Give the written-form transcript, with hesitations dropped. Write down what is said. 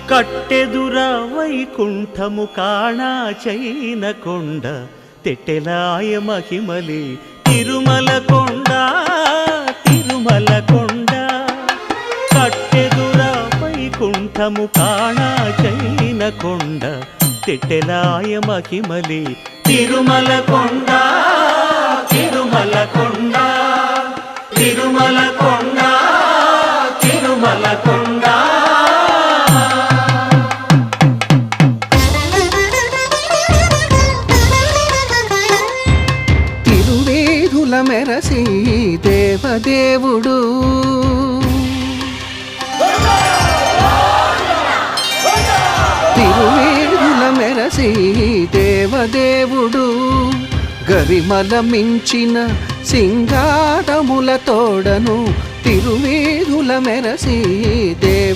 కట్టెదుర వైకుంఠము కాణా చైన కొండ తెట్టెలాయ మహిమలి తిరుమల కొండ తిరుమల కొండ కట్టెదుర వైకుంఠము కాణా చైన కొండ తెట్టెలాయ మహిమలి తిరుమల కొండ తిరుమల కొండ తిరుమల కొండ తిరుమల కొండ తిరువేధుల మెరసి దేవదేవుడు తిరువేధుల మెరసి దేవదేవుడు గరిమల మించిన సింగారముల తోడను తిరువేధుల మెరసి దేవ